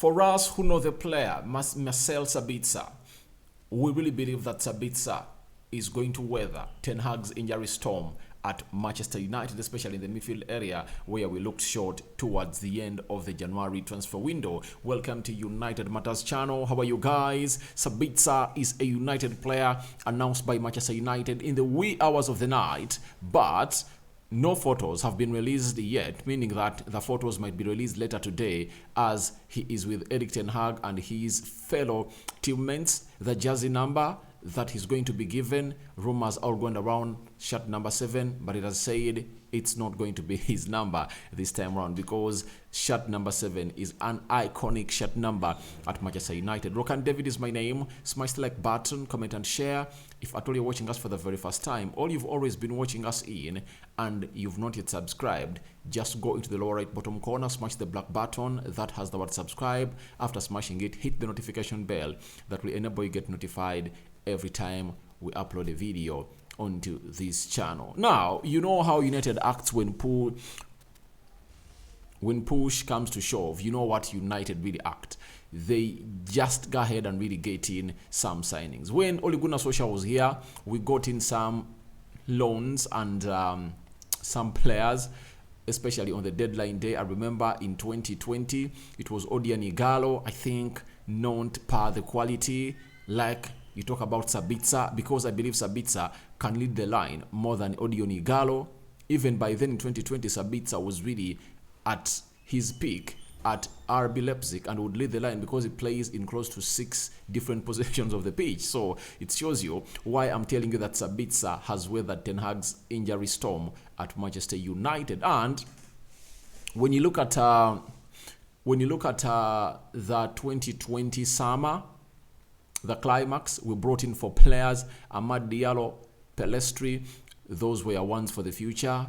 For us who know the player, Marcel Sabitzer, we really believe that Sabitzer is going to weather Ten Hag's injury storm at Manchester United, especially in the midfield area where we looked short towards the end of the January transfer window. Welcome to United Matters channel. How are you guys? Sabitzer is a United player announced by Manchester United in the wee hours of the night, but no photos have been released yet, meaning that the photos might be released later today as he is with Erik ten Hag and his fellow teammates. The jersey number that he's going to be given, rumors are going around, shirt number 7, but it has said it's not going to be his number this time around because shirt number 7 is an iconic shirt number at Manchester United. Rokan David is my name. Smash the like button, comment and share. If at all you're watching us for the very first time, or you've always been watching us in and you've not yet subscribed, just go into the lower right bottom corner, smash the black button that has the word subscribe. After smashing it, hit the notification bell that will enable you get notified every time we upload a video onto this channel. Now, you know how United acts when push comes to shove. You know what United really act. They just go ahead and really get in some signings. When Ole Gunnar Solskjaer was here, we got in some loans and some players, especially on the deadline day. I remember in 2020, it was Odion Ighalo, I think, not per the quality like you talk about Sabitzer, because I believe Sabitzer can lead the line more than Odion Ighalo. Even by then in 2020, Sabitzer was really at his peak at RB Leipzig and would lead the line because he plays in close to 6 different positions of the pitch. So it shows you why I'm telling you that Sabitzer has weathered Ten Hag's injury storm at Manchester United. And when you look at the 2020 summer, the climax, we brought in 4 players: Amad Diallo, Pelestri, those were ones for the future.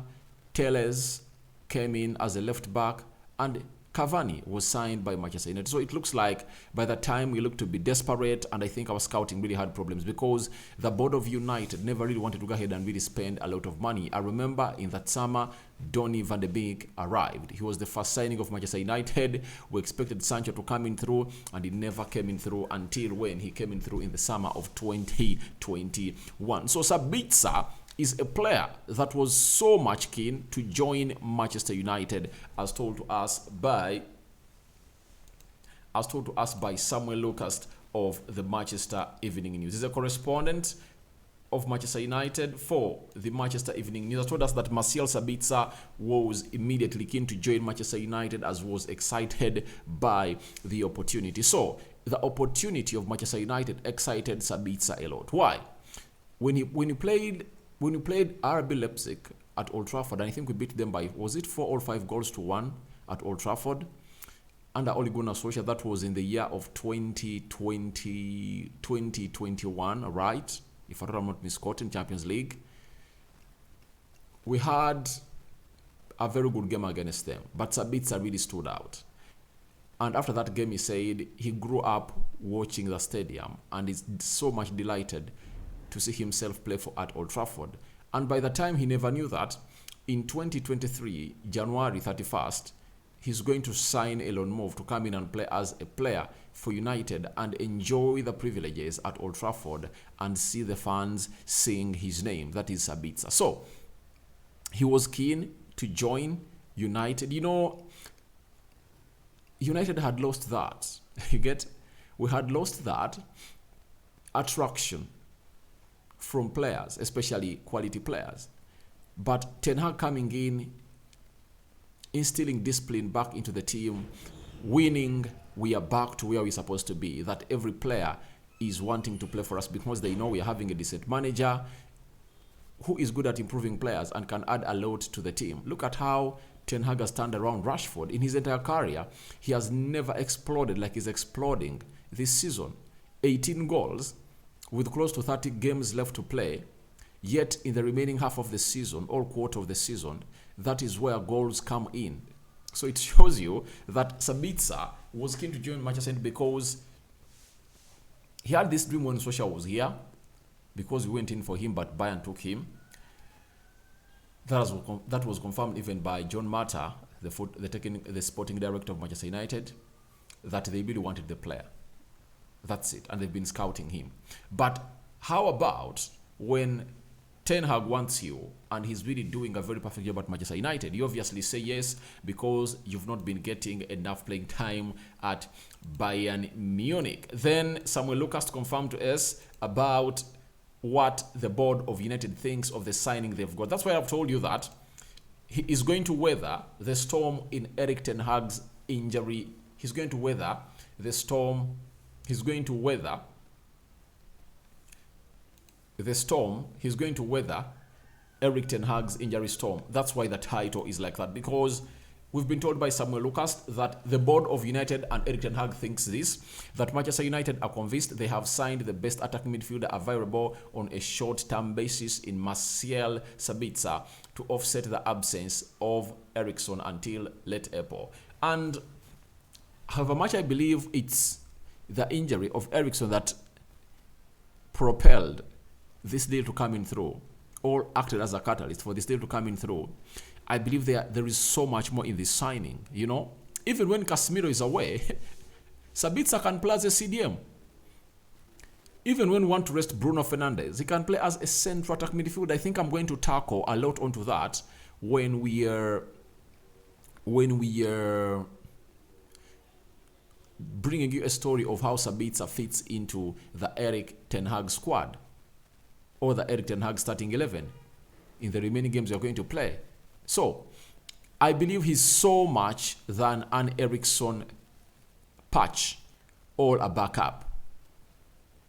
Teles came in as a left back, and Cavani was signed by Manchester United. So it looks like by the time we look to be desperate, and I think our scouting really had problems because the board of United never really wanted to go ahead and really spend a lot of money. I remember in that summer, Donny van de Beek arrived. He was the first signing of Manchester United. We expected Sancho to come in through, and he never came in through until when he came in through in the summer of 2021. So Sabitzer is a player that was so much keen to join Manchester United, as told to us by Samuel Lucas of the Manchester Evening News. He's a correspondent of Manchester United for the Manchester Evening News. He told us that Marcel Sabitzer was immediately keen to join Manchester United, as was excited by the opportunity. So the opportunity of Manchester United excited Sabitzer a lot. Why? When you played RB Leipzig at Old Trafford, and I think we beat them by, was it 4 or 5 goals to 1 at Old Trafford? Under Ole Gunnar Solskjaer, that was in the year of 2021, right? If I'm not misquoting, Champions League. We had a very good game against them, but Sabitzer really stood out. And after that game, he said he grew up watching the stadium and is so much delighted to see himself play at Old Trafford. And by the time he never knew that, in 2023, January 31st, he's going to sign a loan move to come in and play as a player for United and enjoy the privileges at Old Trafford and see the fans sing his name. That is Sabitzer. So he was keen to join United. You know, United had lost that. We had lost that attraction from players, especially quality players. But Ten Hag coming in, instilling discipline back into the team, winning, we are back to where we're supposed to be. That every player is wanting to play for us because they know we are having a decent manager who is good at improving players and can add a lot to the team. Look at how Ten Hag has turned around Rashford. In his entire career, he has never exploded like he's exploding this season. 18 goals with close to 30 games left to play. Yet in the remaining half of the season, or quarter of the season, that is where goals come in. So it shows you that Sabitzer was keen to join Manchester United because he had this dream when Solskjaer was here, because we went in for him, but Bayern took him. That was confirmed even by John Mata, the sporting director of Manchester United. that they really wanted the player. That's it. And they've been scouting him. But how about when Ten Hag wants you and he's really doing a very perfect job at Manchester United? You obviously say yes because you've not been getting enough playing time at Bayern Munich. Then Samuel Lucas confirmed to us about what the board of United thinks of the signing they've got. That's why I've told you that he is going to weather the storm in Erik Ten Hag's injury. He's going to weather the storm. He's going to weather the storm. He's going to weather Erik Ten Hag's injury storm. That's why the title is like that, because we've been told by Samuel Lucas that the board of United and Erik Ten Hag thinks this, that Manchester United are convinced they have signed the best attacking midfielder available on a short-term basis in Marcel Sabitzer to offset the absence of Eriksen until late April. And however much I believe it's the injury of Eriksen that propelled this deal to come in through, or acted as a catalyst for this deal to come in through, I believe there is so much more in this signing. You know, even when Casemiro is away, Sabitzer can play as a CDM. Even when we want to rest Bruno Fernandes, he can play as a central attack midfield. I think I'm going to tackle a lot onto that when we are bringing you a story of how Sabitzer fits into the Erik Ten Hag squad, or the Erik Ten Hag starting 11 in the remaining games you're going to play. So, I believe he's so much than an Eriksen patch or a backup.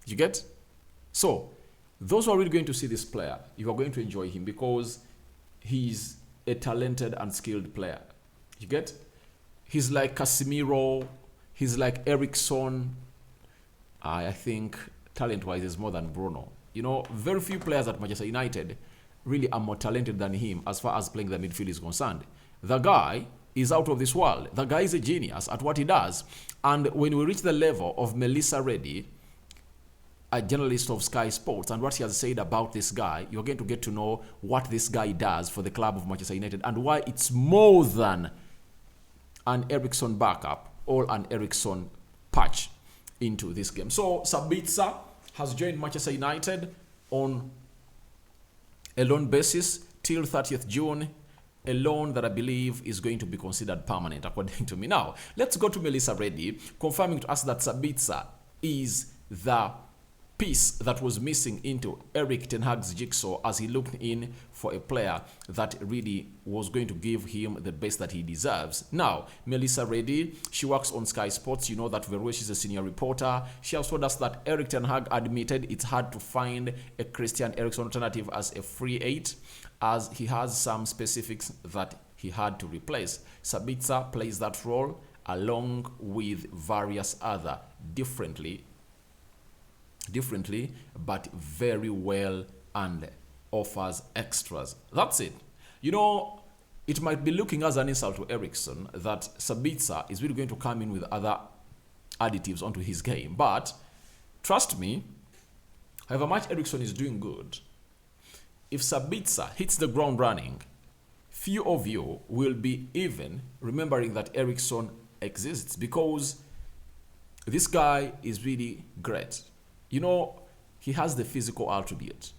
You get? So, those who are really going to see this player, you are going to enjoy him because he's a talented and skilled player. You get? He's like Casemiro. He's like Eriksen. I think talent-wise is more than Bruno. You know, very few players at Manchester United really are more talented than him as far as playing the midfield is concerned. The guy is out of this world. The guy is a genius at what he does. And when we reach the level of Melissa Reddy, a journalist of Sky Sports, and what she has said about this guy, you're going to get to know what this guy does for the club of Manchester United and why it's more than an Eriksen backup or an Eriksen patch into this game. So Sabitzer has joined Manchester United on a loan basis till 30th June, a loan that I believe is going to be considered permanent, according to me. Now, let's go to Melissa Reddy, confirming to us that Sabitzer is the piece that was missing into Erik Ten Hag's jigsaw as he looked in for a player that really was going to give him the best that he deserves. Now, Melissa Reddy, she works on Sky Sports. You know that very well. She's a senior reporter. She has told us that Erik Ten Hag admitted it's hard to find a Christian Eriksen alternative as a free eight, as he has some specifics that he had to replace. Sabitzer plays that role along with various other differently, but very well, and offers extras. That's it. You know, it might be looking as an insult to Eriksen that Sabitzer is really going to come in with other additives onto his game. But trust me, however much Eriksen is doing good, if Sabitzer hits the ground running, few of you will be even remembering that Eriksen exists, because this guy is really great. You know, he has the physical attribute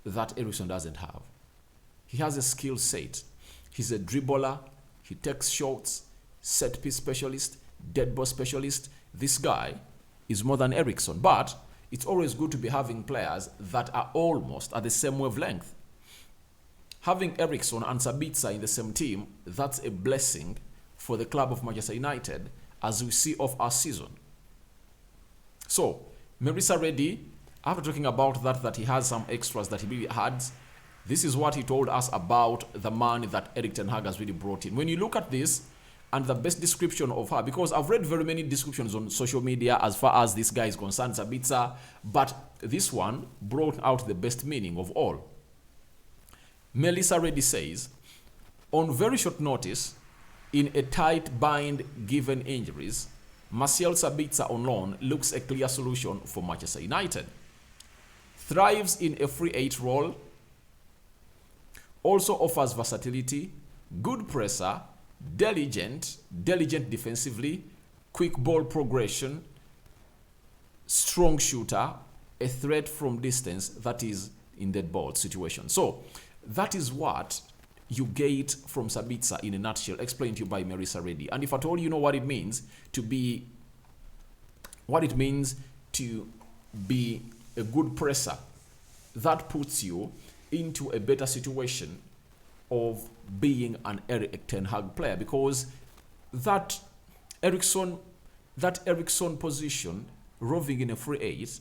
that Eriksen doesn't have. He has a skill set. He's a dribbler. He takes shots, set piece specialist, dead ball specialist. This guy is more than Eriksen. But it's always good to be having players that are almost at the same wavelength. Having Eriksen and Sabitzer in the same team, that's a blessing for the club of Manchester United as we see off our season. So, Melissa Reddy, after talking about that he has some extras that he really had, this is what he told us about the man that Erik Ten Hag has really brought in. When you look at this, and the best description of her, because I've read very many descriptions on social media as far as this guy is concerned, Sabitzer, but this one brought out the best meaning of all. Melissa Reddy says, on very short notice, in a tight bind given injuries, Marcel Sabitzer on loan looks a clear solution for Manchester United. Thrives in a free eight role, also offers versatility, good presser, diligent defensively, quick ball progression, strong shooter, a threat from distance that is in dead ball situation. So that is what you get from Sabitzer in a nutshell, explained to you by Marcel Sabitzer. And if at all you know what it means to be a good presser, that puts you into a better situation of being an Erik ten Hag player, because that Eriksson position, roving in a free eight,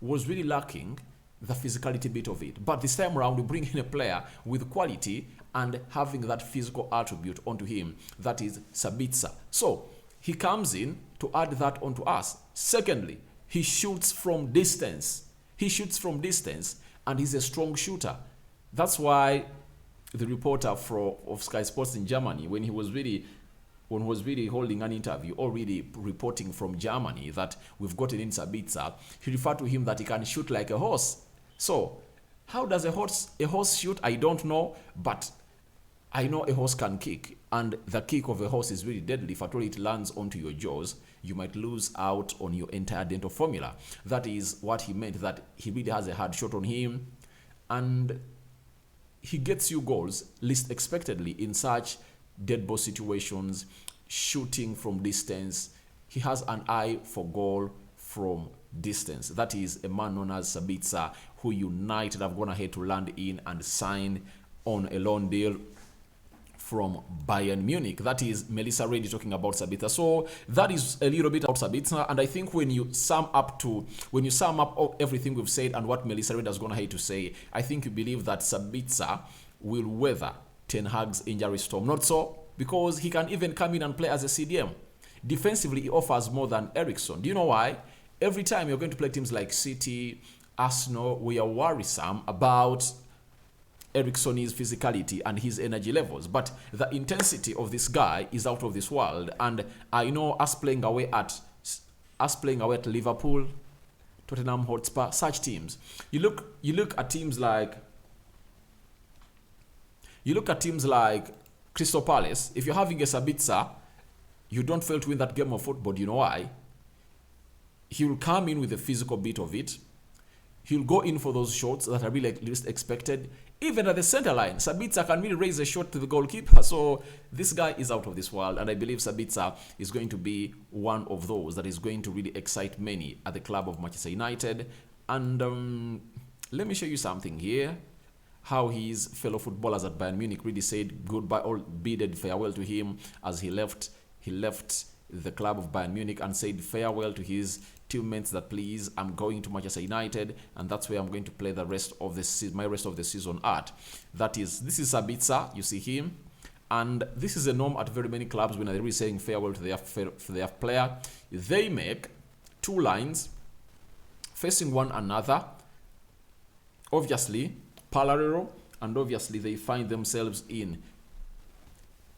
was really lacking the physicality bit of it. But this time around, we bring in a player with quality and having that physical attribute onto him, that is Sabitzer. So he comes in to add that onto us. Secondly, he shoots from distance. And he's a strong shooter. That's why the reporter of Sky Sports in Germany, when he was really holding an interview or really reporting from Germany that we've gotten in Sabitzer, he referred to him that he can shoot like a horse. So how does a horse shoot? I don't know, but I know a horse can kick, and the kick of a horse is really deadly. If at all it lands onto your jaws, you might lose out on your entire dental formula. That is what he meant, that he really has a hard shot on him, and he gets you goals least expectedly in such dead ball situations, shooting from distance. He has an eye for goal from distance. That is a man known as Sabitzer, who United have gone ahead to land in and sign on a loan deal from Bayern Munich. That is Melissa Reddy talking about Sabitzer. So that is a little bit about Sabitzer, and I think when you sum up everything we've said and what Melissa Reddy has gone ahead to say, I think you believe that Sabitzer will weather Ten Hag's injury storm. Not so, because he can even come in and play as a CDM. Defensively, he offers more than Eriksson. Do you know why? Every time you're going to play teams like City, Arsenal, we are worrisome about Eriksson's physicality and his energy levels, but the intensity of this guy is out of this world. And I know us playing away at Liverpool, Tottenham Hotspur, such teams. You look at teams like Crystal Palace. If you're having a Sabitzer, you don't fail to win that game of football. Do you know why? He will come in with the physical bit of it. He'll go in for those shots that are really least expected. Even at the center line, Sabitzer can really raise a shot to the goalkeeper. So this guy is out of this world, and I believe Sabitzer is going to be one of those that is going to really excite many at the club of Manchester United. And let me show you something here, how his fellow footballers at Bayern Munich really said goodbye or bidded farewell to him as he left the club of Bayern Munich and said farewell to his teammates that, please, I'm going to Manchester United, and that's where I'm going to play the rest of the my rest of the season at. This is Sabitzer, you see him, and this is a norm at very many clubs when they're really saying farewell to their player. They make two lines facing one another, obviously parallel, and obviously they find themselves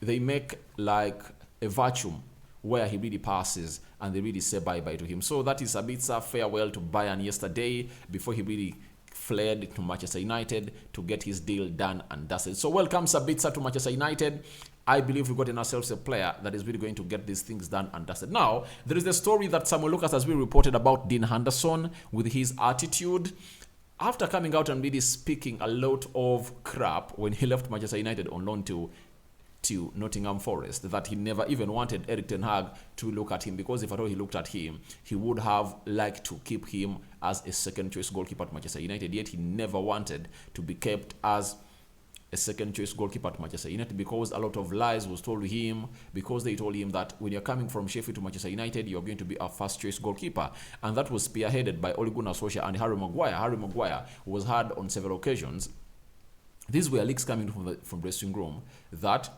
they make like a vacuum where he really passes, and they really say bye-bye to him. So that is Sabitzer farewell to Bayern yesterday before he really fled to Manchester United to get his deal done and dusted. So welcome Sabitzer to Manchester United. I believe we've gotten ourselves a player that is really going to get these things done and dusted. Now, there is the story that Samuel Lucas has been reported about Dean Henderson with his attitude. After coming out and really speaking a lot of crap when he left Manchester United on loan to Nottingham Forest, that he never even wanted Erik ten Hag to look at him, because if at all he looked at him, he would have liked to keep him as a second choice goalkeeper at Manchester United, yet he never wanted to be kept as a second choice goalkeeper at Manchester United, because a lot of lies was told to him, because they told him that when you're coming from Sheffield to Manchester United, you're going to be a first choice goalkeeper, and that was spearheaded by Ole Gunnar Solskjaer and Harry Maguire. Harry Maguire was heard on several occasions. These were leaks coming from dressing room that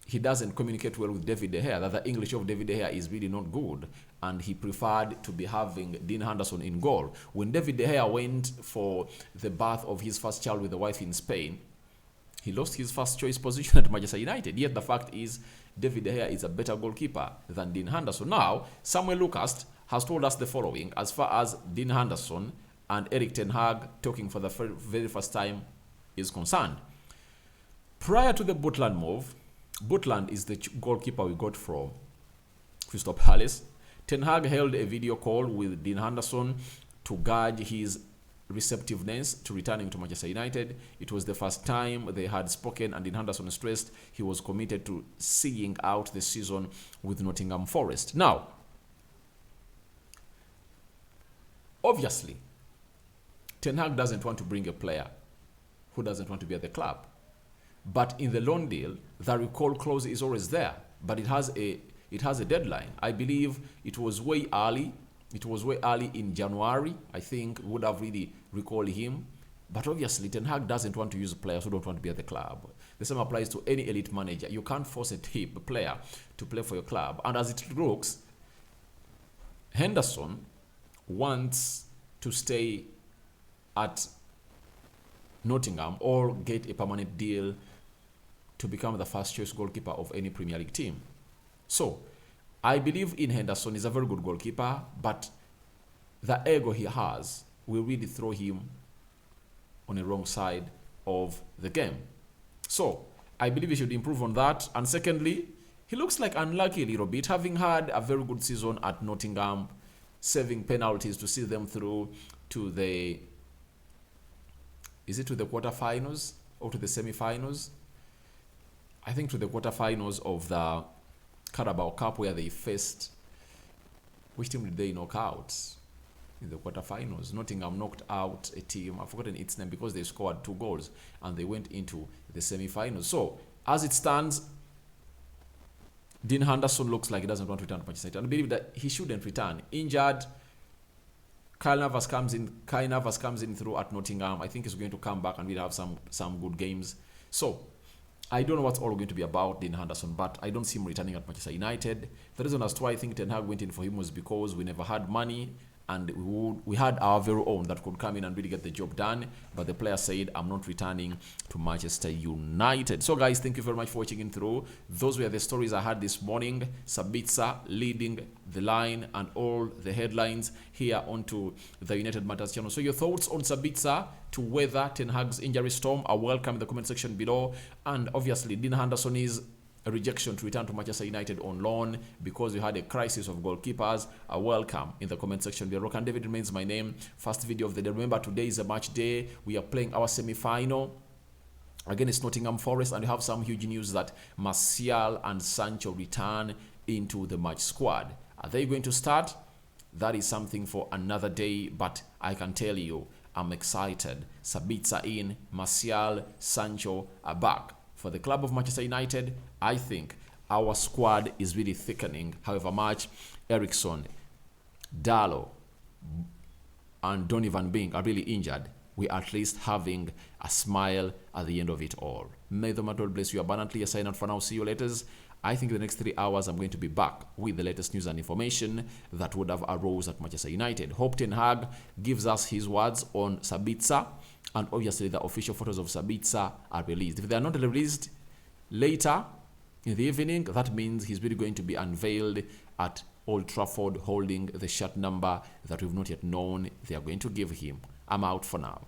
he doesn't communicate well with David De Gea, that the English of David De Gea is really not good, and he preferred to be having Dean Henderson in goal. When David De Gea went for the birth of his first child with a wife in Spain, he lost his first choice position at Manchester United. Yet the fact is, David De Gea is a better goalkeeper than Dean Henderson. Now, Samuel Lucas has told us the following as far as Dean Henderson and Erik ten Hag talking for the very first time is concerned. Prior to the Butland move, Butland is the goalkeeper we got from Crystal Palace. Ten Hag held a video call with Dean Henderson to gauge his receptiveness to returning to Manchester United. It was the first time they had spoken, and Dean Henderson stressed he was committed to seeing out the season with Nottingham Forest. Now, obviously, Ten Hag doesn't want to bring a player who doesn't want to be at the club. But in the loan deal, the recall clause is always there, but it has a deadline. I believe it was way early. It was way early in January. I think would have really recalled him. But obviously, Ten Hag doesn't want to use players who don't want to be at the club. The same applies to any elite manager. You can't force a player to play for your club. And as it looks, Henderson wants to stay at Nottingham or get a permanent deal to become the first choice goalkeeper of any Premier League team. So, I believe in Henderson. He's a very good goalkeeper, but the ego he has will really throw him on the wrong side of the game. So, I believe he should improve on that. And secondly, he looks like unlucky a little bit, having had a very good season at Nottingham, saving penalties to see them through to the, is it to the quarterfinals or to the semi-finals? I think to the quarterfinals of the Carabao Cup, where they faced, which team did they knock out in the quarterfinals? Nottingham knocked out a team, I've forgotten its name, because they scored 2 goals and they went into the semi-finals. So, as it stands, Dean Henderson looks like he doesn't want to return to Manchester United. And I believe that he shouldn't return. Injured, Kyle Navas comes in through at Nottingham. I think he's going to come back and we'll have some good games. So, I don't know what's all going to be about Dean Henderson, but I don't see him returning at Manchester United. The reason as to why I think Ten Hag went in for him was because we never had money, and we had our very own that could come in and really get the job done. But the player said, I'm not returning to Manchester United. So guys, thank you very much for watching in through. Those were the stories I had this morning. Sabitzer leading the line and all the headlines here onto the United Matters channel. So your thoughts on Sabitzer to weather Ten Hag's injury storm are welcome in the comment section below. And obviously, Dean Henderson is a rejection to return to Manchester United on loan because we had a crisis of goalkeepers. Are welcome in the comment section below. Rock and David remains my name. First video of the day. Remember, today is a match day. We are playing our semi-final against Nottingham Forest, and we have some huge news that Martial and Sancho return into the match squad. Are they going to start? That is something for another day, but I can tell you, I'm excited. Sabitzer in, Martial, Sancho are back. For the club of Manchester United, I think our squad is really thickening. However much Eriksson, Dalot, and Donny van Beek are really injured, we are at least having a smile at the end of it all. May the Lord bless you abundantly. I sign out for now. See you later. I think in the next 3 hours, I'm going to be back with the latest news and information that would have arose at Manchester United. Hope Ten Hag gives us his words on Sabitzer, and obviously the official photos of Sabitzer are released. If they are not released later in the evening, that means he's really going to be unveiled at Old Trafford holding the shirt number that we've not yet known they are going to give him. I'm out for now.